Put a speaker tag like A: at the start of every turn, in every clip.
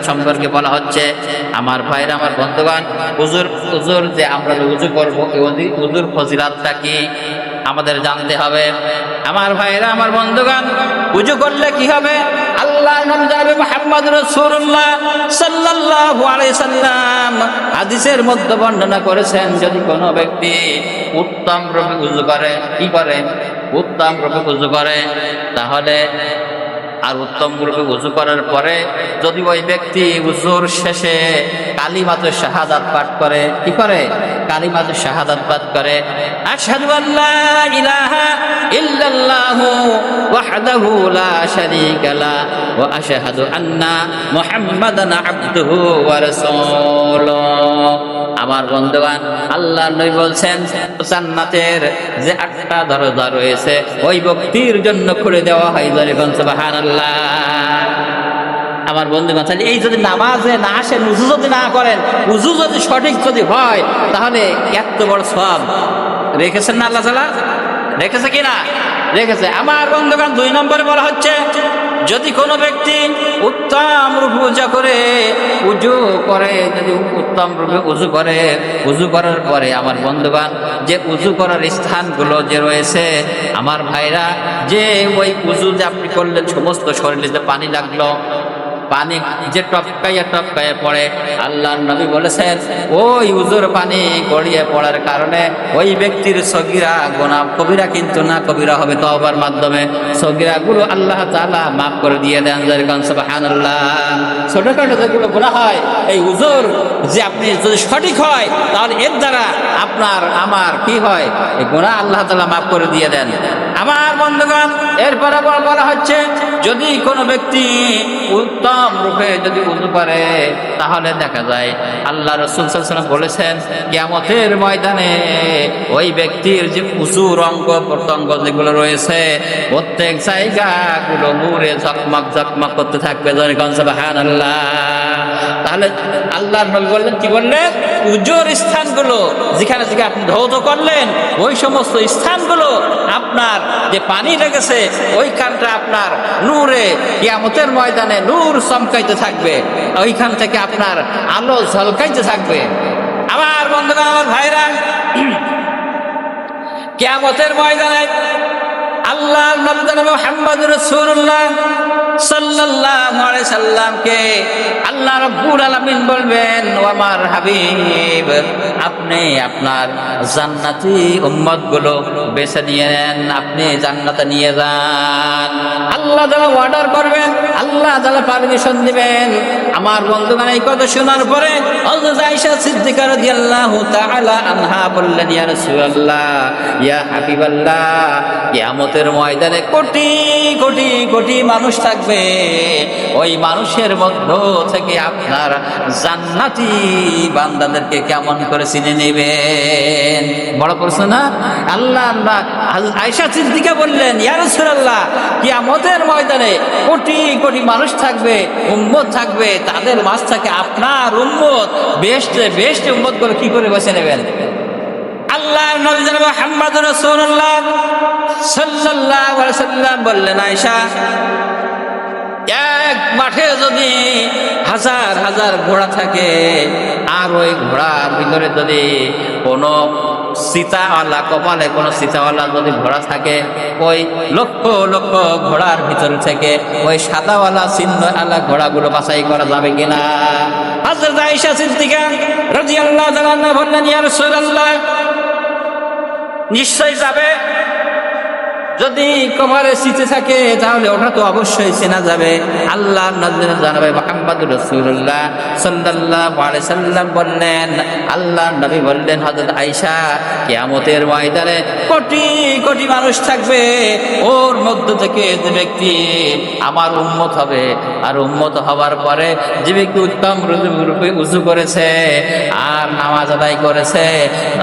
A: সম্পর্কে বলা হচ্ছে। আমার ভাইরা, আমার বন্ধুগণ, উজুর যে আমরা উজু করবো, উজুর ফজিলাতটা কি আমাদের জানতে হবে। আমার ভাইরা, আমার বন্ধুগণ, উজু করলে কি হবে? আল্লাহর নাম জানাবে মুহাম্মদ রাসূলুল্লাহ সাল্লাল্লাহু আলাইহি সাল্লাম হাদিসের মধ্যে বর্ণনা করেছেন, যদি কোনো ব্যক্তি উত্তম রূপে উজু করে, কি করে? উত্তম রূপে উজু করে, তাহলে আর উত্তম রূপে উজু করার পরে যদি ওই ব্যক্তি উজুর শেষে কালিমাতুশ শাহাদাত পাঠ করে, কি করে? কালিমাতুশ শাহাদাত পাঠ করে, আশহাদু আল্লা ইলাহা ইল্লাল্লাহু ওয়াহদাহু লা শারীকা লা ওয়া আশহাদু আন্না মুহাম্মাদান আবদুহু ওয়া রাসূলুহু। আমার বন্ধুগণ, আল্লাহর নবী বলছেন, জান্নাতের যে 8টা দরজা রয়েছে ওই ব্যক্তির জন্য খুলে দেওয়া হয়। সুবহানাল্লাহ। আমার বন্ধুগণ, তাহলে এই যদি নামাজে না আসেন, উজু যদি না করেন, উজু যদি সঠিক যদি হয়, তাহলে এত বড় সওয়াব রেখেছেন না আল্লাহ তাআলা? রেখেছে কিনা? রেখেছে। আমার বন্ধুগণ, 2 নম্বরে বলা হচ্ছে, যদি কোনো ব্যক্তি উত্তম রূপে উজু করে, যদি উত্তম রূপে উজু করার পরে আমার বন্ধুগণ, যে উজু করার স্থানগুলো যে রয়েছে, আমার ভাইরা, যে ওই উজু যে আপনি করলেন, সমস্ত শরীরে যে পানি লাগলো, পানি যে টপকাইয়া পড়ে, আল্লাহর নবী বলেছেন ওই উজুর পানি গড়িয়ে পড়ার কারণে ওই ব্যক্তির সগীরা গুনাহ, কবিরা কিন্তু না, কবিরা হবে তওবার মাধ্যমে, সগীরা গুলো আল্লাহ তাআলা মাফ করে দিয়ে দেন। সুবহানাল্লাহ। ছোটখাটো যেগুলো গুনাহ হয়, এই উজুর যে আপনি যদি সঠিক হয়, তাহলে এর দ্বারা আপনার আমার কি হয়? এই গুনাহ আল্লাহ তাআলা মাফ করে দিয়ে দেন। আমার বন্ধুগণ, এরপরে বলা হচ্ছে, যদি কোনো ব্যক্তি উত্তম রূপে যদি উজু করে, তাহলে দেখা যায় আল্লাহ রাসূল সাল্লাল্লাহু আলাইহি ওয়াসাল্লাম বলেছেন, কিয়ামতের ময়দানে ওই ব্যক্তির যে উজুর অঙ্গ প্রত্যঙ্গ যেগুলো রয়েছে, প্রত্যেক জায়গাগুলো নূরে ঝকমক ঝকমক করতে থাকবে। সুবহানাল্লাহ। তাহলে আল্লাহর নবী বললেন, কি বললেন? উজুর স্থানগুলো যেখানে থেকে আপনি ধৌত করলেন, ওই সমস্ত স্থানগুলো আপনার যে পানি লেগেছে, ওই কানটা আপনার নূরে কিয়ামতের ময়দানে নূর চমকাইতে থাকবে, ওইখান থেকে আপনার আলো ঝলকাইতে থাকবে। আমার বন্ধুরা, আমার ভাইরা, কিয়ামতের ময়দানে আল্লাহর নবী মুহাম্মদ রাসূলুল্লাহ সাল্লাল্লাহু আলাইহি সাল্লামকে আল্লাহ রাব্বুল আলামিন বলবেন, ও আমার হাবিব, আপনি আপনার জান্নাতি উম্মতগুলো বেছে নিয়ে নেন, আপনি জান্নাতে নিয়ে যান। আল্লাহ তাআলা অর্ডার করবেন, আল্লাহ তাআলা পারমিশন দিবেন। আমার বন্ধুগণ, এই কথা শোনার পরে হযরত আয়েশা সিদ্দিকা রাদিয়াল্লাহু তাআলা আনহা বললেন, ইয়া রাসূলুল্লাহ, ইয়া হাবিবাল্লাহ, কিয়ামতের ময়দানে কোটি কোটি কোটি মানুষ থাকবে, ওই মানুষের মধ্য থেকে আপনার জান্নাতি বান্দাদেরকে কেমন করে চিনে নেবেন? বড় প্রশ্ন না? আল্লাহ আয়েশা সিদ্দিকা বললেন, ইয়া রাসূলুল্লাহ, কিয়ামতের ময়দানে কোটি কোটি মানুষ থাকবে, উম্মত থাকবে, তাদের মাঝ থেকে আপনার উম্মত বেস্ট উম্মত করে কি করে বেছে নেবেন? আল্লাহর নবী জনাব মুহাম্মদ রাসূলুল্লাহ সাল্লাল্লাহু আলাইহি ওয়াসাল্লাম বললেন, আয়েশা, এক মাঠে যদি হাজার হাজার ঘোড়া থাকে, আর ওই ঘোড়ার ভিতরে যদি কোনো সীতাওয়ালা, কপালে কোনো সীতাওয়ালা যদি ঘোড়া থাকে, ওই লক্ষ লক্ষ ঘোড়ার ভিতর থেকে ওই সাদাওয়ালা চিহ্নওয়ালা ঘোড়াগুলো বাছাই করা যাবে কিনা? হযরত আয়েশা সিদ্দিকা রাদিয়াল্লাহু তাআলা আনহা বললেন, ইয়া রাসূলুল্লাহ, নিশ্চয় যাবে। যদি কপালে সিতে থাকে, তাহলে ওটা তো অবশ্যই চেনা যাবে। আল্লাহর নবী জানাবে মুহাম্মদুর রাসূলুল্লাহ সাল্লাল্লাহু আলাইহি সাল্লাম বললেন, আল্লাহর নবী বললেন, হযরত আয়েশা, কিয়ামতের ময়দানে কোটি কোটি মানুষ থাকবে, ওর মধ্য থেকে যে ব্যক্তি আমার উম্মত হবে, আর উম্মত হওয়ার পরে যে ব্যক্তি উত্তম রূপে উযু করেছে আর নামাজ আদায় করেছে,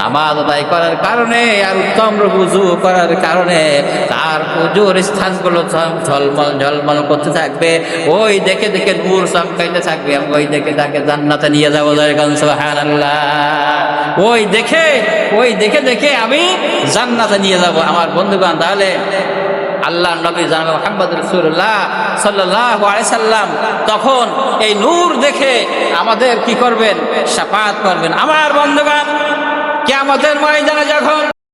A: নামাজ আদায় করার কারণে আর উত্তম রূপে উযু করার কারণে তার উজুর স্থানগুলো ঝলমল ঝলমল করতে থাকবে, ওই দেখে দেখে নূর চমকাইতে থাকবে, ওই দেখে তাকে জান্নাতে নিয়ে যাবো। সুবহানাল্লাহ। ওই দেখে দেখে আমি জান্নাতে নিয়ে যাব। আমার বন্ধুগণ, তাহলে আল্লাহ নবী জনাব মুহাম্মদ রাসূলুল্লাহ সাল্লাল্লাহু আলাইহি সাল্লাম তখন এই নূর দেখে আমাদের কি করবেন? শাফাআত করবেন। আমার বন্ধুগণ, কিয়ামতের ময়দানে যখন